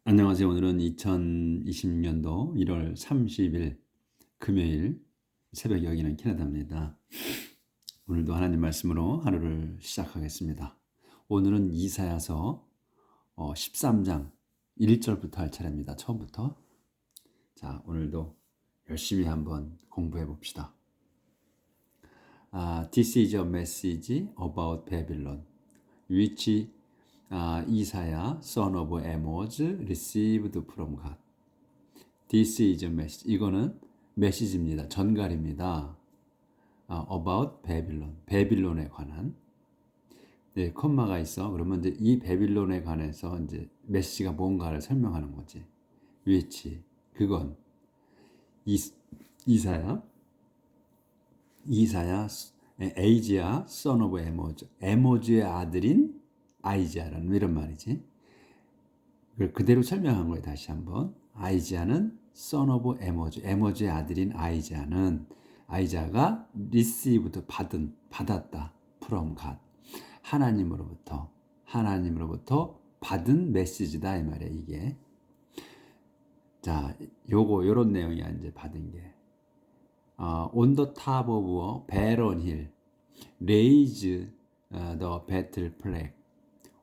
안녕하세요. 오늘은 2026년도 1월 30일 금요일 새벽 여기는 캐나다입니다. 오늘도 하나님 말씀으로 하루를 시작하겠습니다. 오늘은 이사야서 13장 1절부터 할 차례입니다. 처음부터. 자, 오늘도 열심히 한번 공부해 봅시다. This is a message about Babylon, which 이사야 son of Amoz received from God. This is a message. 이거는 메시지입니다. 전갈입니다. About Babylon. 베빌론에 관한. 네, 콤마가 있어. 그러면 이제 이 베빌론에 관해서 이제 메시지가 뭔가를 설명하는 거지. which. 그건 이사야 에이지야 son of Amoz. 에모즈의 아들인 아이지아라는 이런 말이지. 그걸 그대로 설명한 거예요. 다시 한번. 아이지아는 son of 에모즈. 에모즈의 아들인 아이지아가 received 받았다. from God. 하나님으로부터 받은 메시지다 이 말이에요. 이게. 자, 요런 내용이야. 이제 받은 게. On the top of a barren hill, raise the battle flag.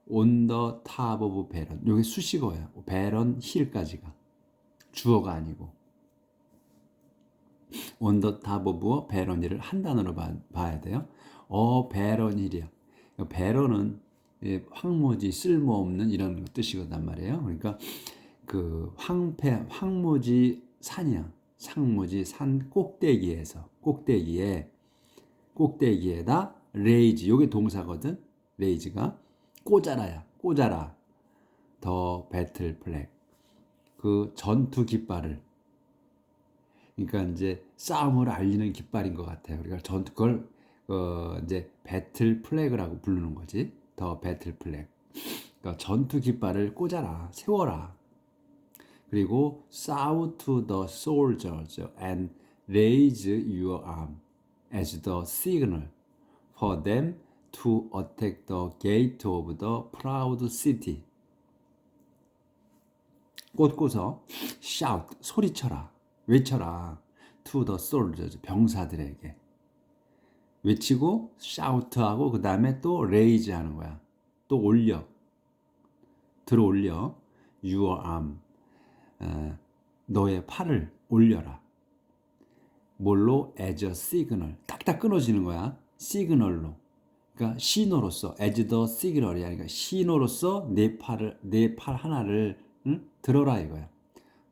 On the top of barren. 여기 수식어야. barren hill까지가 주어가 아니고. On the top of a barren hill을 한 단어로 봐야 돼요. barren hill이야. barren은 황무지, 쓸모없는 이런 뜻이거단 말이에요. 그러니까 그 황무지 산이야. 상무지 산 꼭대기에다 레이즈, 요게 동사거든. 레이즈가 꽂아라. 더 배틀 플렉, 그 전투 깃발을. 그러니까 이제 싸움을 알리는 깃발인 것 같아요. 우리가 그걸 이제 배틀 플래그라고 부르는 거지. 더 배틀 플래그. 그러니까 전투 깃발을 꽂아라, 세워라. 그리고 shout to the soldiers and raise your arm as the signal for them to attack the gate of the proud city. 꽂고서 shout, 소리쳐라, 외쳐라. to the soldiers, 병사들에게. 외치고 shout하고 그 다음에 또 raise 하는 거야. 또 들어올려. your arm, 너의 팔을 올려라. 뭘로? as a signal. 딱딱 끊어지는 거야. 시그널로. 그러니까 신호로서, as the signal이야. 그러니까 신호로서 내 팔 하나를 들어라 이거야.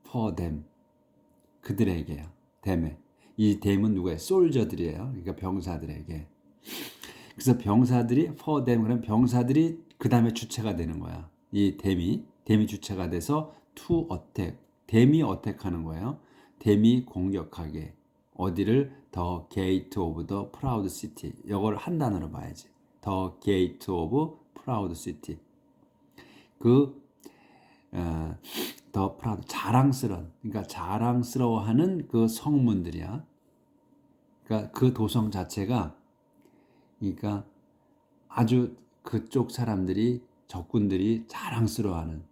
for them. 그들에게야. them에. 이 them은 누구야? 솔저들이에요. 그러니까 병사들에게. 그래서 병사들이 for them, 그럼 병사들이 그 다음에 주체가 되는 거야. 이 them이 주체가 돼서 to attack. them이 attack하는 거예요. them이 공격하게. 어디를? The gate of the proud city. 이걸 한 단어로 봐야지. The gate of proud city. The proud, 그러니까 자랑스러워하는 그 성문들이야. 그러니까 그 도성 자체가, 그러니까 아주 그쪽 사람들이, 적군들이 자랑스러워하는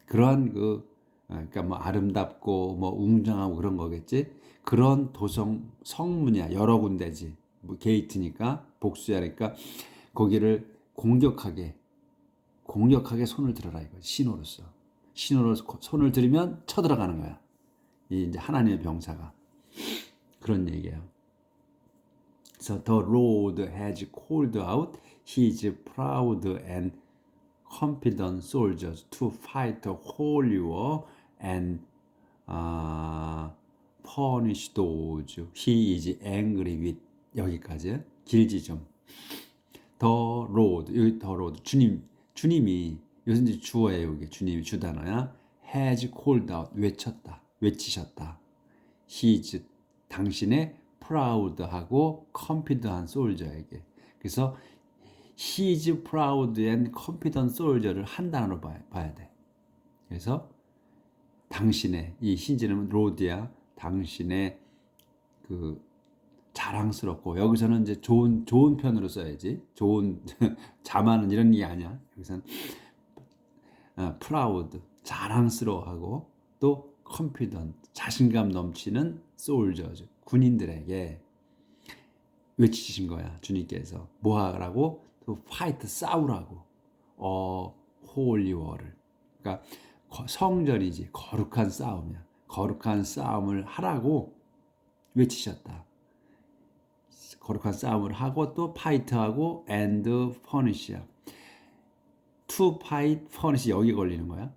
그러한 그러니까 뭐 아름답고 뭐 웅장하고 그런 거겠지. 그런 도성 성문이야. 여러 군데지. 뭐 게이트니까 복수야니까 거기를 공격하게 손을 들어라 이거. 신호로서 손을 들으면 쳐들어가는 거야. 이 이제 하나님의 병사가. 그런 얘기예요. So the Lord has called out his proud and confident soldiers to fight the holy war and punish those he is angry with. 여기까지. 길지 좀. The Lord, 여기 the Lord, 주님이, 요즘 이제 주어예요. 여기 주님이 주단어야. has called out, 외치셨다. his, 당신의 proud하고 confident한 soldier에게. 그래서 his proud and confident soldier를 한 단어로 봐야 돼. 그래서 당신의, 이 hid는 로드야. 당신의 그 자랑스럽고, 여기서는 이제 좋은 편으로 써야지. 좋은 자만은 이런 게 아니야. 여기서는 proud, 자랑스러워하고 또 confident, 자신감 넘치는 soldiers, 군인들에게 외치신 거야. 주님께서 뭐 하라고? 또 fight, 싸우라고. holy war를. 그러니까 성전이지, 거룩한 싸움이야. 거룩한 싸움을 하라고 외치셨다. 거룩한 싸움을 하고 또 fight하고 and punish야. to fight, punish 여기 걸리는 거야.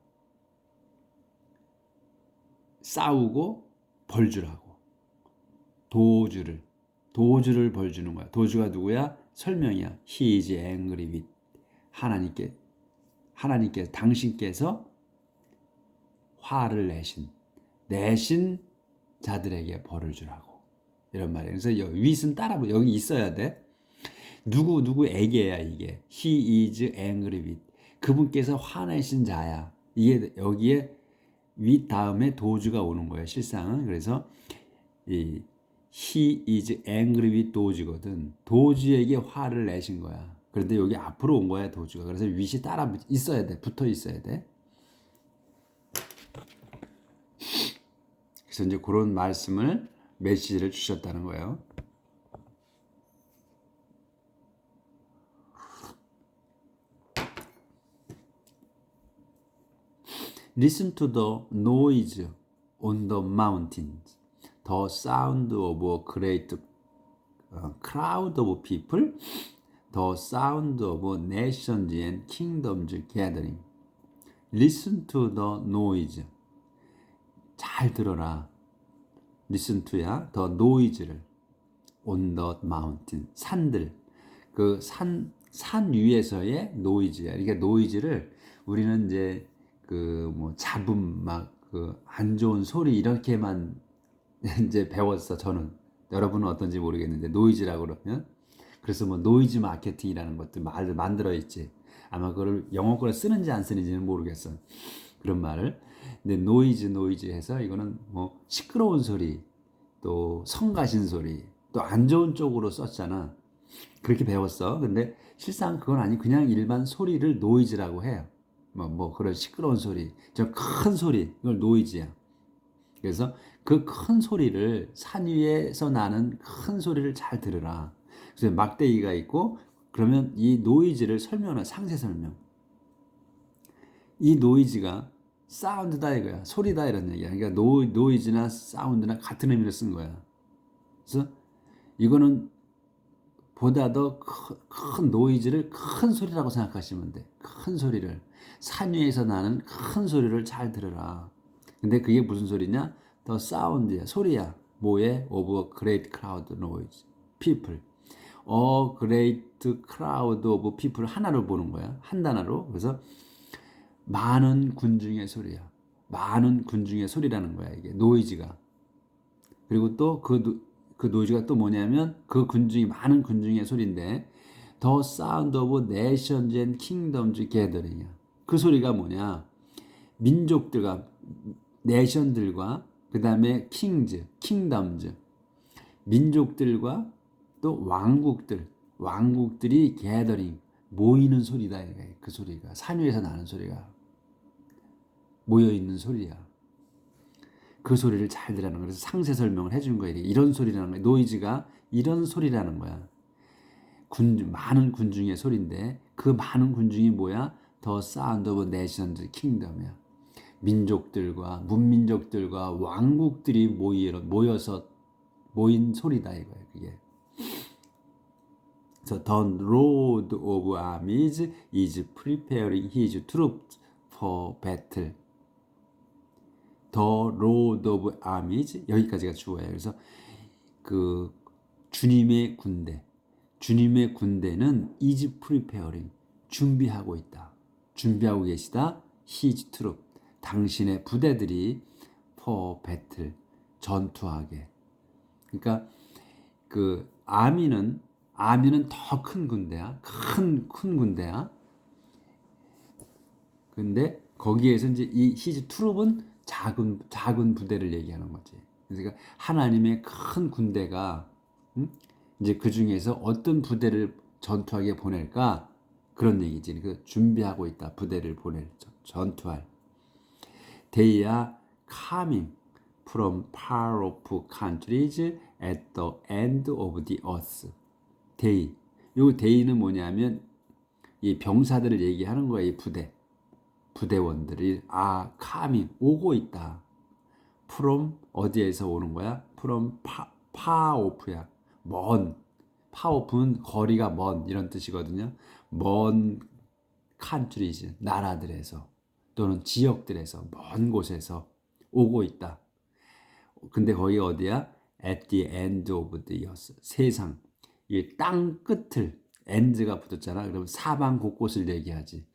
싸우고 벌 주라고. 도주를 벌 주는 거야. 도주가 누구야? 설명이야. He is angry with 하나님께 당신께서 화를 내신 자들에게 벌을 주라고. 이런 말이에요. 그래서 with은 따라 여기 있어야 돼. 누구에게야 이게. He is angry with. 그분께서 화내신 자야. 이게 여기에 with 다음에 도주가 오는 거예요. 실상은. 그래서 이 he is angry with 도주거든. 도주에게 화를 내신 거야. 그런데 여기 앞으로 온 거야 도주가. 그래서 with이 따라 있어야 돼. 붙어 있어야 돼. 그래서 이제 그런 말씀을 메시지를 주셨다는 거예요. Listen to the noise on the mountains, the sound of a great crowd of people, the sound of nations and kingdoms gathering. Listen to the noise. 잘 들어라. Listen to야. the noise를. on the mountain. 산들. 그 산 위에서의 noise야. 그러니까 noise를 우리는 이제 그 뭐 잡음 막 그 안 좋은 소리 이렇게만 이제 배웠어. 저는. 여러분은 어떤지 모르겠는데 노이즈라고 그러면 그래서 뭐 노이즈 마케팅이라는 것도 말을 만들어 있지. 아마 그걸 영어권에 쓰는지 안 쓰는지는 모르겠어. 그런 말을. 근데 노이즈 해서 이거는 뭐 시끄러운 소리, 또 성가신 소리, 또 안 좋은 쪽으로 썼잖아. 그렇게 배웠어. 근데 실상 그건 아니 그냥 일반 소리를 노이즈라고 해요. 뭐 그런 시끄러운 소리, 저 큰 소리, 이걸 노이즈야. 그래서 그 큰 소리를 산 위에서 나는 큰 소리를 잘 들으라. 그래서 막대기가 있고 그러면 이 노이즈를 설명해. 상세 설명. 이 노이즈가 사운드다 이거야. 소리다 이런 얘기야. 그러니까 노이즈나 사운드나 같은 의미를 쓴 거야. 그래서 이거는 보다 더 큰 노이즈를 큰 소리라고 생각하시면 돼. 큰 소리를. 산 위에서 나는 큰 소리를 잘 들으라. 근데 그게 무슨 소리냐? 더 사운드야. 소리야. 뭐에? Of a great crowd noise. people. A great crowd of people. 하나로 보는 거야. 한 단어로. 그래서 많은 군중의 소리야. 많은 군중의 소리라는 거야. 이게 노이즈가. 그리고 또 그 노이즈가 또 뭐냐면 그 많은 군중의 소리인데 The sound of nations and kingdoms gathering이야. 그 소리가 뭐냐? 민족들과 내션들과 그 다음에 킹덤즈 민족들과 또 왕국들이 gathering 모이는 소리다. 그 소리가 산 위에서 나는 소리가 모여 있는 소리야. 그 소리를 잘 들으라는 거야. 그래서 상세 설명을 해주는 거야. 이런 소리라는 거야. 노이즈가 이런 소리라는 거야. 많은 군중의 소리인데 그 많은 군중이 뭐야? The sound of nations, kingdom이야. 민족들과 문민족들과 왕국들이 모여서 모인 소리다 이거야. 그게. 그래서 The Lord of Armies is preparing his troops for battle. The Lord of Armies 여기까지가 주어예요. 그래서 그 주님의 군대는 is preparing 준비하고 있다. 준비하고 계시다. His troop 당신의 부대들이 for battle 전투하게. 그러니까 그 아미는 더 큰 군대야. 큰 군대야. 근데 거기에서 이제 이 his troop은 작은 부대를 얘기하는 거지. 그러니까 하나님의 큰 군대가 이제 그 중에서 어떤 부대를 전투하게 보낼까 그런 얘기지. 그 준비하고 있다. 부대를 전투할. They are coming from far off countries at the end of the earth. They. 요 day는 뭐냐면 이 병사들을 얘기하는 거예요. 이 부대원들이 coming 오고 있다. from 어디에서 오는 거야? from far off야. 먼. far off는 거리가 먼 이런 뜻이거든요. 먼 countries 나라들에서 또는 지역들에서 먼 곳에서 오고 있다. 근데 거기 어디야? At the end of the earth. 세상. 이 땅 끝을 end가 붙었잖아. 그럼 사방 곳곳을 얘기하지.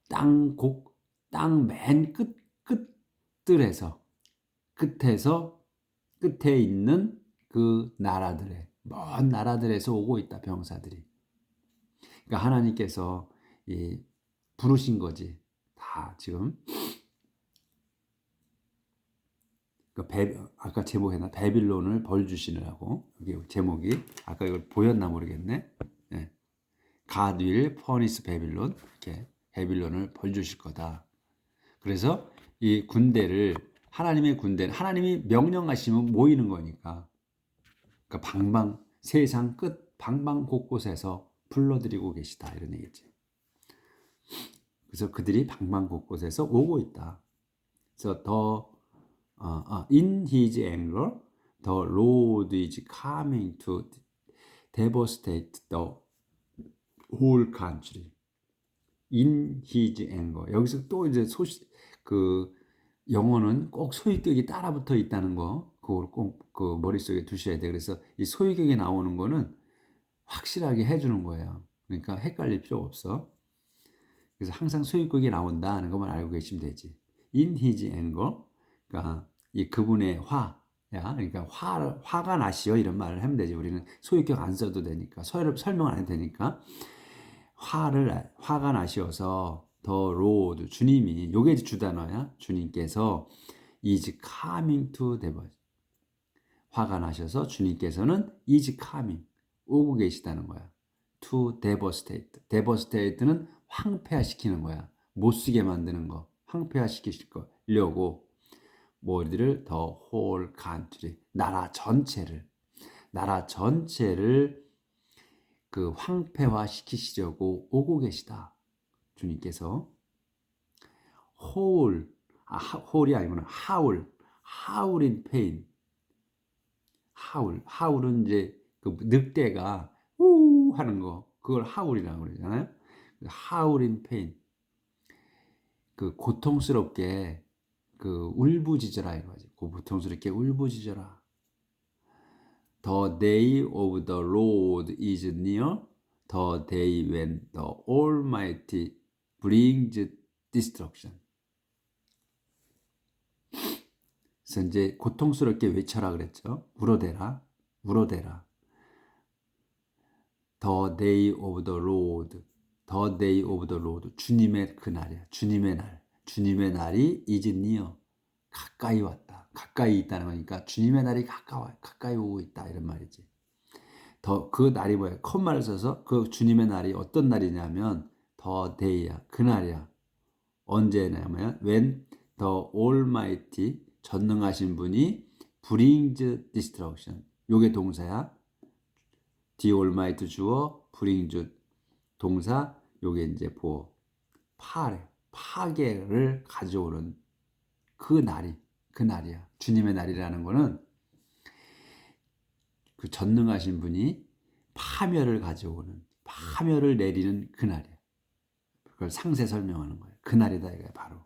땅 맨 끝에서 끝에 있는 그 나라들에 먼 나라들에서 오고 있다. 병사들이. 그러니까 하나님께서 부르신 거지. 다 지금. 아까 제목했나? 바빌론을 벌 주시느라고. 여기 제목이 아까 이걸 보였나 모르겠네. 네. God will punish Babylon. 이렇게 바빌론을 벌 주실 거다. 그래서 이 군대를 하나님의 군대는 하나님이 명령하시면 모이는 거니까. 그러니까 세상 끝 방방 곳곳에서 불러들이고 계시다 이런 얘기지. 그래서 그들이 방방 곳곳에서 오고 있다. 그래서 in his anger, the Lord is coming to devastate the whole country. In his anger. 여기서 또 이제 영어는 꼭 소유격이 따라붙어 있다는 거, 그걸 꼭 그 머릿속에 두셔야 돼. 그래서 이 소유격이 나오는 거는 확실하게 해주는 거예요. 그러니까 헷갈릴 필요 없어. 그래서 항상 소유격이 나온다는 것만 알고 계시면 되지. In his anger. 그러니까 이 그분의 그러니까 화가 나시오 이런 말을 하면 되지. 우리는 소유격 안 써도 되니까 설명 안 해도 되니까 화가 나시어서 the Lord 주님이 요게 주단어야. 주님께서 is coming to devastate. 화가 나셔서 주님께서는 is coming 오고 계시다는 거야. to devastate. devastate는 황폐화시키는 거야. 못 쓰게 만드는 거. 황폐화시키려고 뭐들을 the whole country 나라 전체를 그 황폐화시키시려고 오고 계시다. 주님께서 whole이 아니구나. howl in pain. howl은 이제 그 늑대가 우 하는 거 그걸 howl이라고 그러잖아요. howl in pain. 그 고통스럽게 그 울부짖어라 이거지. 고통스럽게 울부짖어라. The day of the Lord is near, the day when the Almighty brings destruction. 그래서 이제 고통스럽게 외쳐라 그랬죠. 울어대라. The day of the Lord, the day of the Lord. 주님의 그날이야. 주님의 날이 is near. 가까이 왔다. 가까이 있다는 거니까 주님의 날이 가까이 오고 있다 이런 말이지. 그 날이 뭐야? 컴마를 써서 그 주님의 날이 어떤 날이냐면 the day야. 그날이야. 언제냐면 when the Almighty 전능하신 분이 brings destruction. 요게 동사야. the Almighty 주어 brings 동사. 요게 이제 파괴를 가져오는 그 날이야. 주님의 날이라는 거는 그 전능하신 분이 파멸을 내리는 그 날이야. 그걸 상세 설명하는 거예요. 그 날이다 이거야 바로.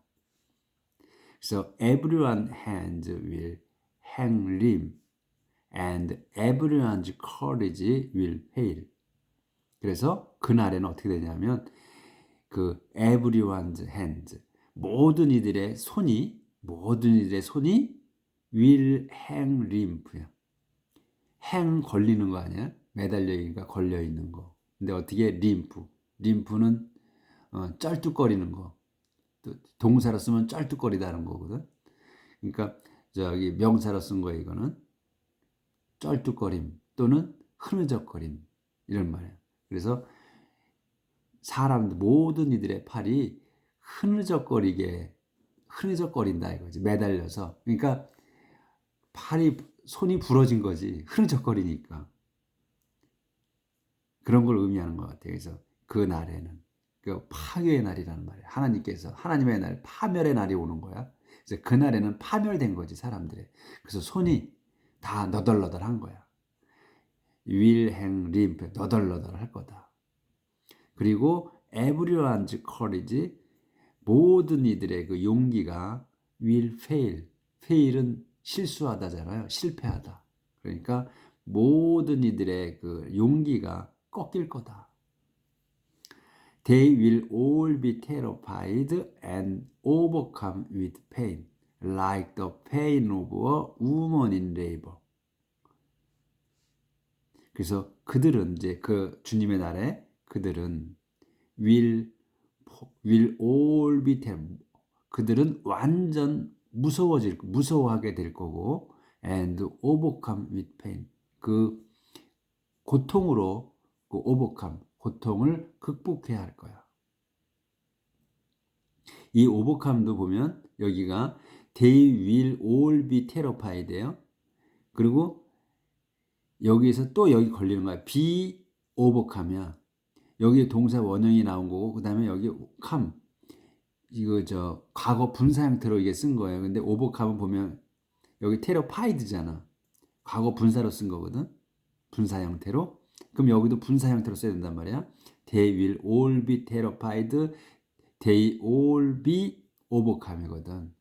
그래서 everyone's hands will hang limb and everyone's courage will fail. 그래서 그 날에는 어떻게 되냐면 그 everyone's hands 모든 이들의 손이 will hang limb야. hang 걸리는 거 아니야? 매달려 있으니까 걸려 있는 거. 근데 어떻게 림프는 쩔뚝거리는 거. 또 동사로 쓰면 쩔뚝거리다는 거거든. 그러니까 저기 명사로 쓴 거야 이거는 쩔뚝거림 또는 흐느적거림 이런 말이야. 그래서 사람들 모든 이들의 팔이 흐느적거리게 흐느적거린다 이거지. 매달려서. 그러니까 손이 부러진 거지. 흐느적거리니까. 그런 걸 의미하는 것 같아요. 그래서 그 날에는 그 파괴의 날이라는 말이에요. 하나님께서 하나님의 날, 파멸의 날이 오는 거야. 그래서 그 날에는 파멸된 거지 사람들의. 그래서 손이 다 너덜너덜한 거야. 윌행 너덜너덜 할 거다. 그리고 everyone's courage 모든 이들의 그 용기가 will fail. fail은 실수하다잖아요. 실패하다. 그러니까 모든 이들의 그 용기가 꺾일 거다. They will all be terrified and overcome with pain, like the pain of a woman in labor. 그래서 그들은 이제 그 주님의 날에 그들은 will all be terrified. 그들은 완전 무서워하게 될 거고, and overcome with pain. 그 고통으로 그 overcome, 고통을 극복해야 할 거야. 이 overcome도 보면 여기가 they will all be terrified예요. 그리고 여기에서 또 여기 걸리는 거야. be overcome이야. 여기 동사 원형이 나온 거고, 그 다음에 여기 come. 이거 과거 분사 형태로 이게 쓴 거예요. 근데 overcome은 보면 여기 terrified잖아. 과거 분사로 쓴 거거든. 분사 형태로. 그럼 여기도 분사 형태로 써야 된단 말이야. They will all be terrified. They all be overcome이거든.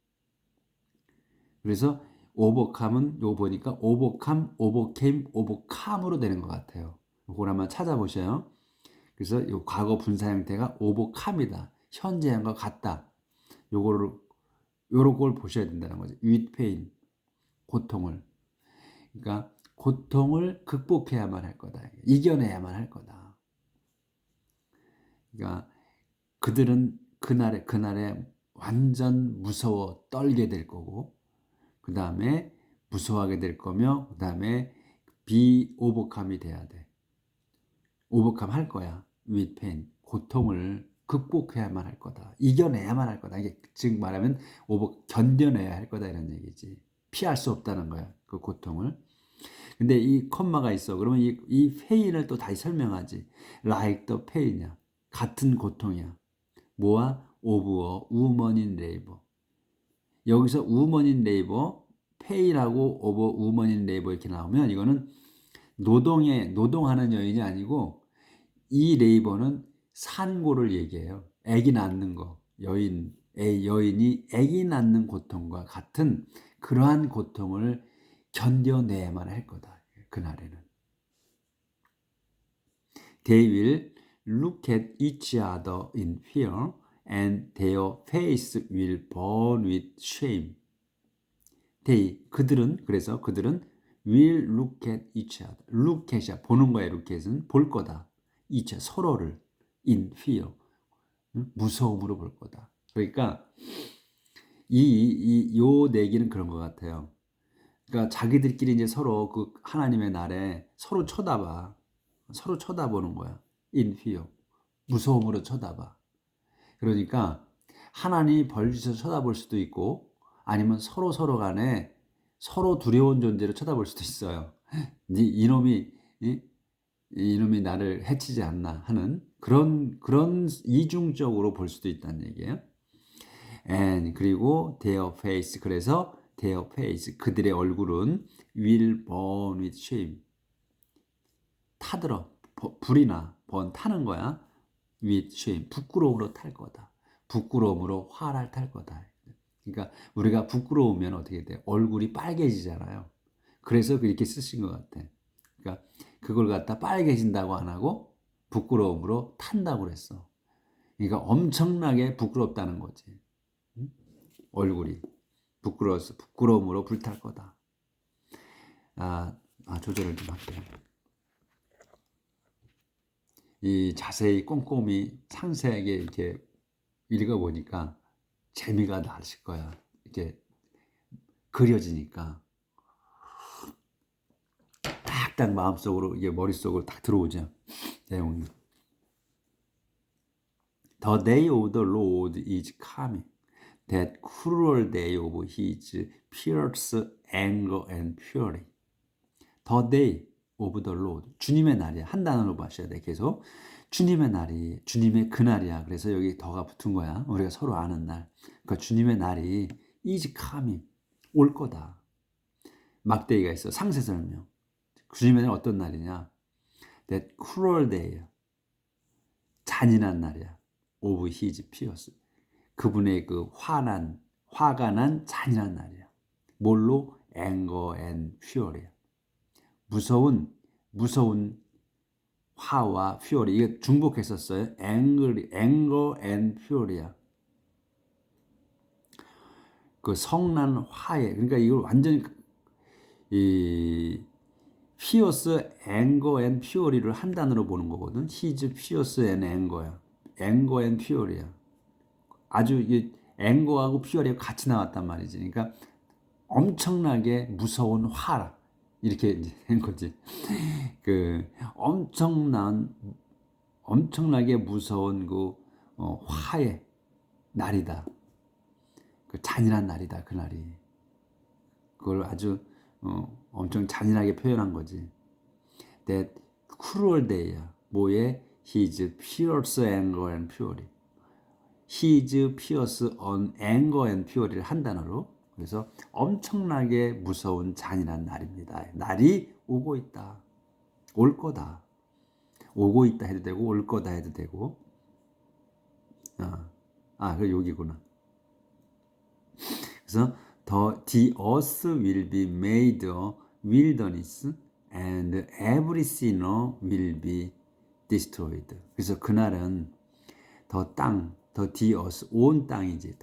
그래서 overcome은 요거 보니까 overcome, overcame, overcome으로 되는 것 같아요. 이걸 한번 찾아보셔요. 그래서 이 과거 분사 형태가 overcome이다. 현재형과 같다. 요런 걸 보셔야 된다는 거죠. with pain, 고통을. 그러니까 고통을 극복해야만 할 거다. 이겨내야만 할 거다. 그러니까 그들은 그날에 완전 무서워 떨게 될 거고, 그 다음에 무서워하게 될 거며, 그 다음에 비오버캄이 돼야 돼. 오버캄 할 거야. with pain, 고통을 극복해야만 할 거다. 이겨내야만 할 거다. 이게 즉 말하면 견뎌내야 할 거다 이런 얘기지. 피할 수 없다는 거야. 그 고통을. 근데 이 콤마가 있어. 그러면 이 pain을 또 다시 설명하지. like the pain이야. 같은 고통이야. 뭐와? of a woman in labor. 여기서 woman in labor, pain하고 of a woman in labor 이렇게 나오면 이거는 노동하는 여인이 아니고 이 레이버는 산고를 얘기해요. 아기 낳는 거. 여인이 아기 낳는 고통과 같은 그러한 고통을 견뎌내야만 할 거다. 그날에는. They will look at each other in fear and their face will burn with shame. 그래서 그들은 will look at each other. look at이야. 보는 거야. look at은 볼 거다. each 서로를 in fear. 무서움으로 볼 거다. 그러니까 요 내기는 그런 것 같아요. 그러니까 자기들끼리 이제 서로 그 하나님의 날에 서로 쳐다봐. 서로 쳐다보는 거야. in fear. 무서움으로 쳐다봐. 그러니까 하나님이 벌주셔서 쳐다볼 수도 있고 아니면 서로 간에 서로 두려운 존재로 쳐다볼 수도 있어요. 이놈이 나를 해치지 않나 하는 그런 이중적으로 볼 수도 있다는 얘기예요. And 그리고 their face 그래서 their face 그들의 얼굴은 will burn with shame 타들어 불이 나 타는 거야. with shame 부끄러움으로 탈 거다. 부끄러움으로 화를 탈 거다. 그러니까 우리가 부끄러우면 어떻게 돼? 얼굴이 빨개지잖아요. 그래서 그렇게 쓰신 것 같아. 그러니까 그걸 갖다 빨개진다고 안 하고 부끄러움으로 탄다고 그랬어. 그러니까 엄청나게 부끄럽다는 거지. 얼굴이 부끄러움으로 불탈 거다. 조절을 좀 할게요. 이 자세히 꼼꼼히 상세하게 이렇게 읽어보니까 재미가 나실 거야. 이렇게 그려지니까 딱 마음속으로 이게 머릿속으로 딱 들어오죠. 내용이. The day of the Lord is coming. that cruel day of his fierce anger and fury. The day of the Lord. 주님의 날이야. 한 단어로 마셔야 돼. 계속. 주님의 날이, 주님의 그날이야. 그래서 여기 더가 붙은 거야. 우리가 서로 아는 날. 그러니까 주님의 날이 is coming. 올 거다. 막대기가 있어. 상세 설명. 주님의 날 어떤 날이냐? That cruel day. 잔인한 날이야. Of his fierce. 그분의 그 화가 난 잔인한 날이야. 뭘로? Anger and fury. 무서운 화와 fury. 이게 중복했었어요. anger and fury야. 그 성난 화에. 그러니까 이걸 완전히 이 fierce, anger and fury를 한 단어로 보는 거거든. His fierce and anger야. anger and fury야. 아주 이 앵거하고 퓨어리가 같이 나왔단 말이지. 그러니까 엄청나게 무서운 화라 이렇게 된 거지. 그 엄청나게 무서운 그 화의 날이다. 그 잔인한 날이다. 그 날이. 그걸 아주 엄청 잔인하게 표현한 거지. That cruel day야. 뭐에? His fierce anger and fury. His fierce on anger and fury를 한 단어로. 그래서 엄청나게 무서운 잔인한 날입니다. 날이 오고 있다. 올 거다. 오고 있다 해도 되고 올 거다 해도 되고. 그 여기구나. 그래서 the earth will be made a wilderness and every sinner will be destroyed. 그래서 그날은 the earth, 온 땅이지.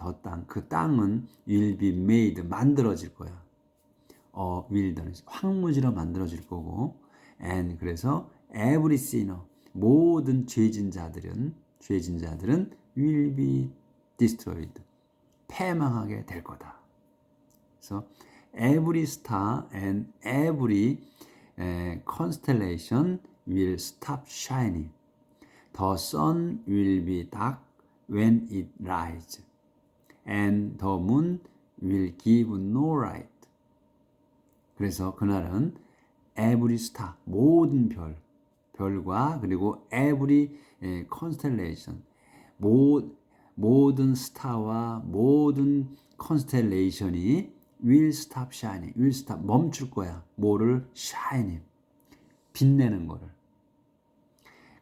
그 땅은 will be made, 만들어질 거야. wilderness, 황무지로 만들어질 거고. And 그래서 every sinner, 모든 죄진 자들은 will be destroyed, 패망하게 될 거다. 그래서 every star and every constellation will stop shining. The sun will be dark when it rises, and the moon will give no light. 그래서 그날은 every star, 모든 별과 그리고 every constellation, 모든 스타와 모든 constellation이 will stop shining, will stop, 멈출 거야. 뭐를? shining, 빛내는 거를.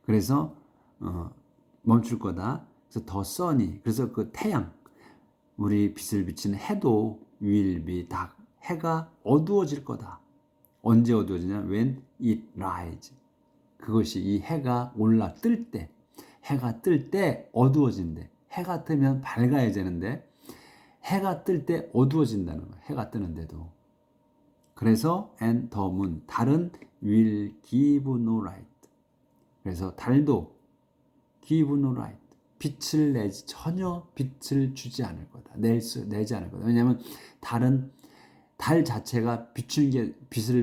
그래서 멈출 거다. 그래서 the sun이, 그래서 그 태양, 우리 빛을 비치는 해도 will be dark, 해가 어두워질 거다. 언제 어두워지냐? when it rises. 그것이 이 해가 뜰 때, 해가 뜰 때 어두워진대. 해가 뜨면 밝아야 되는데 해가 뜰 때 어두워진다는 거야. 해가 뜨는데도. 그래서 and the moon, 달은 will give no light. 그래서 달도 give no light, 빛을 내지, 전혀 빛을 주지 않을 거다. 내지 않을 거다. 왜냐하면 달 자체가 빛을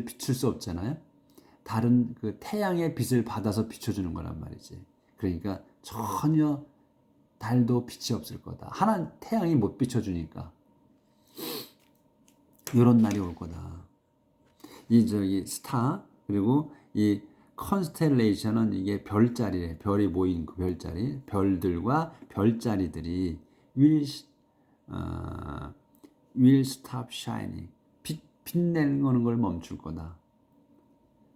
비출 수 없잖아요. 달은 그 태양의 빛을 받아서 비춰주는 거란 말이지. 그러니까 전혀 달도 빛이 없을 거다. 태양이 못 비춰주니까. 이런 날이 올 거다. 이 스타, 그리고 이 컨스텔레이션은 이게 별자리래. 별이 모인 그 별자리. 별들과 별자리들이 will stop shining. 빛내는 걸 멈출 거다.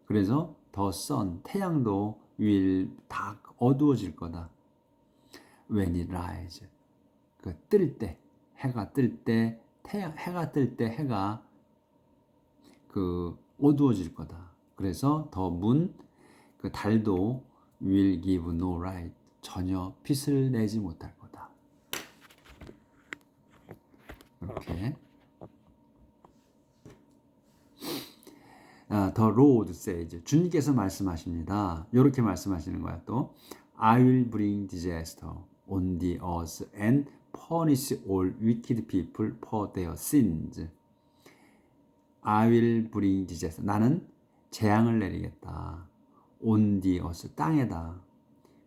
그래서 the sun, 태양도 will dark, 어두워질 거다. when it rises. 그 뜰 때, 해가 뜰 때, 해가 뜰 때 해가 그 어두워질 거다. 그래서 the moon, 그 달도 will give no light, 전혀 빛을 내지 못할 거다. 이렇게. The Lord says, 주님께서 말씀하십니다. 이렇게 말씀하시는 거야. 또 I will bring disaster on the earth and punish all wicked people for their sins. I will bring disaster. 나는 재앙을 내리겠다. on the earth, 땅에다.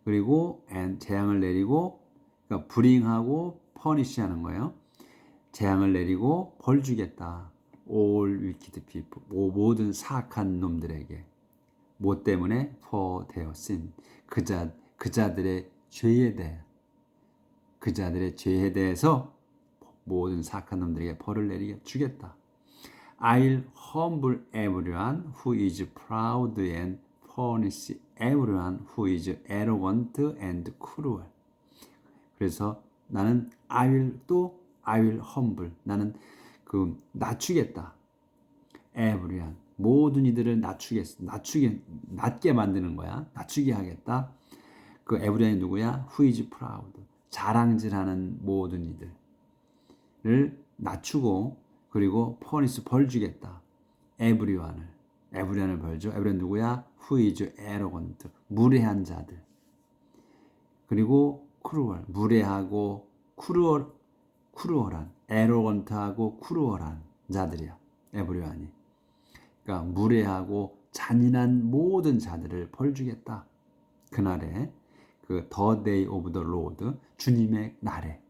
그리고 and, 재앙을 내리고, 그러니까 bring하고 punish 하는 거예요. 재앙을 내리고 벌 주겠다. all wicked people. 모든 사악한 놈들에게. 뭐 때문에? for their sin. 그자들의 죄에 대해. 그자들의 죄에 대해서 모든 사악한 놈들에게 벌을 내리게 주겠다. I'll humble everyone who is proud and punish everyone who is arrogant and cruel. 그래서 나는 I will humble. 나는 낮추겠다. everyone. 모든 이들을 낮게 만드는 거야. 낮추게 하겠다. 그 everyone이 누구야? Who is proud. 자랑질하는 모든 이들을 낮추고 그리고 punish 벌 주겠다. everyone을 벌 줘. everyone 누구야? Who is arrogant. 무례한 자들. 그리고 cruel. 무례하고 cruel한 arrogant하고 cruel한 자들이야. everyone이. 그러니까 무례하고 잔인한 모든 자들을 벌 주겠다. 그날에 the day of the Lord 주님의 날에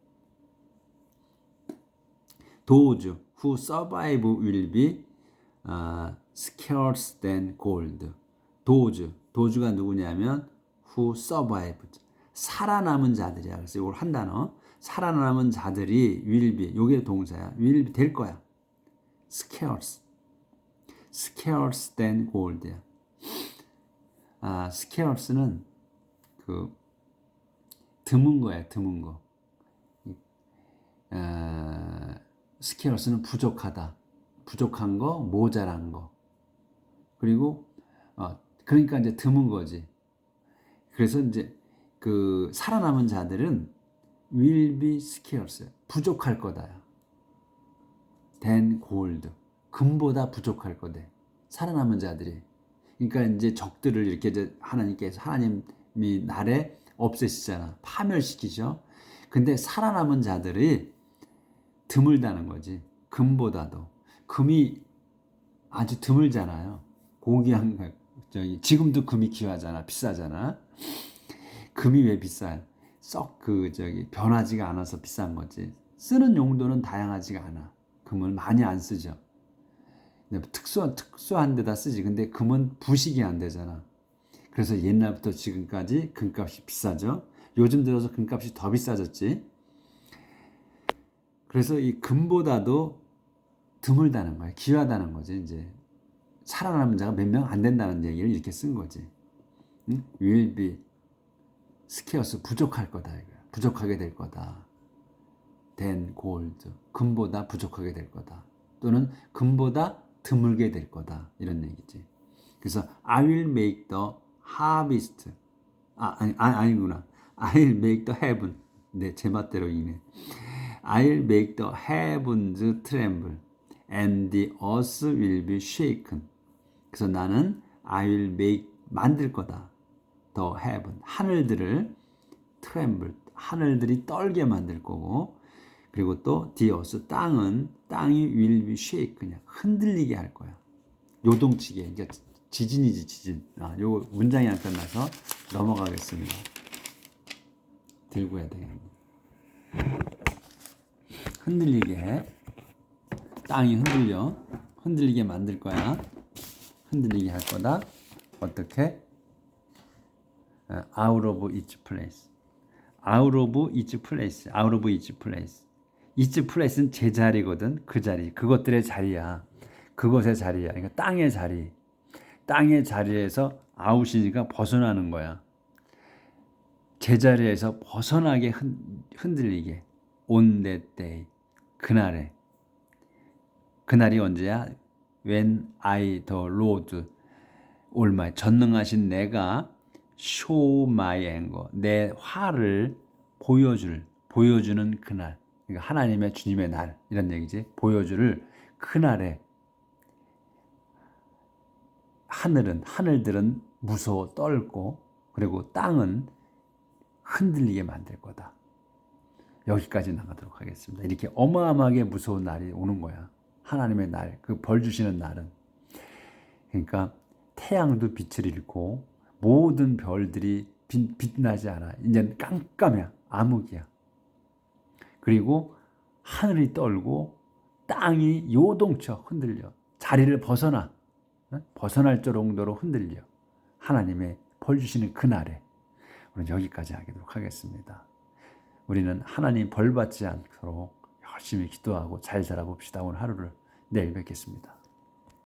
those who survive will be scarce than gold. does가 누구냐면 who survive 살아남은 자들이야. 그래서 이걸 한 단어 살아남은 자들이 will be 요게 동사야. will be 될 거야. scarce than gold야. scarce는 드문 거야. 드문 거. scarce는 부족하다. 부족한 거, 모자란 거. 그리고 그러니까 이제 드문 거지. 그래서 이제 살아남은 자들은 will be scarce. 부족할 거다. than gold. 금보다 부족할 거대. 살아남은 자들이. 그러니까 이제 적들을 이렇게 이제 하나님이 날에 없애시잖아. 파멸시키죠. 근데 살아남은 자들이 드물다는 거지. 금보다도. 금이 아주 드물잖아요. 고귀한 거. 지금도 금이 귀하잖아. 비싸잖아. 금이 왜 비싸요? 썩 변하지가 않아서 비싼 거지. 쓰는 용도는 다양하지가 않아. 금을 많이 안 쓰죠. 특수한 데다 쓰지. 근데 금은 부식이 안 되잖아. 그래서 옛날부터 지금까지 금값이 비싸죠. 요즘 들어서 금값이 더 비싸졌지. 그래서 이 금보다도 드물다는 거야. 귀하다는 거지. 이제 살아남은 자가 몇 명 안 된다는 얘기를 이렇게 쓴 거지. 응? will be scarce 부족할 거다. 이거야. 부족하게 될 거다. than gold 금보다 부족하게 될 거다. 또는 금보다 드물게 될 거다. 이런 얘기지. 그래서 I will make the harvest. 아니구나. I'll make the heaven. 네, 제 맛대로 이네. I'll make the heavens tremble and the earth will be shaken. 그래서 나는 I will make 만들 거다. The heaven 하늘들을 tremble 하늘들이 떨게 만들 거고 그리고 또 the earth 땅이 will be shaken 그냥 흔들리게 할 거야. 요동치게. 그러니까 지진이지 지진. 요 문장이 안 끝나서 넘어가겠습니다. 들고 해야 되겠네. 흔들리게 해. 땅이 흔들리게 만들 거야. 흔들리게 할 거다. 어떻게? Out of each place. Out of each place. Out of each place. each place는 제자리거든. 그 자리. 그것들의 자리야. 그것의 자리야. 그러니까 땅의 자리. 땅의 자리에서 아웃이니까 벗어나는 거야. 제자리에서 벗어나게 흔들리게. On that day. 그날에. 그날이 언제야? When I the Lord Almighty 전능하신 내가 show my anger 내 화를 보여주는 그날. 그러니까 하나님의 주님의 날 이런 얘기지. 보여줄 그날에 하늘들은 무서워 떨고 그리고 땅은 흔들리게 만들 거다. 여기까지 나가도록 하겠습니다. 이렇게 어마어마하게 무서운 날이 오는 거야. 하나님의 날, 그 벌 주시는 날은. 그러니까 태양도 빛을 잃고 모든 별들이 빛나지 않아. 이제 깜깜이야. 암흑이야. 그리고 하늘이 떨고 땅이 요동쳐 흔들려 자리를 벗어날 정도로 흔들려 하나님의 벌 주시는 그날에 우리는 여기까지 하도록 하겠습니다. 우리는 하나님 벌 받지 않도록 열심히 기도하고 잘 살아봅시다. 오늘 하루를 내일 뵙겠습니다.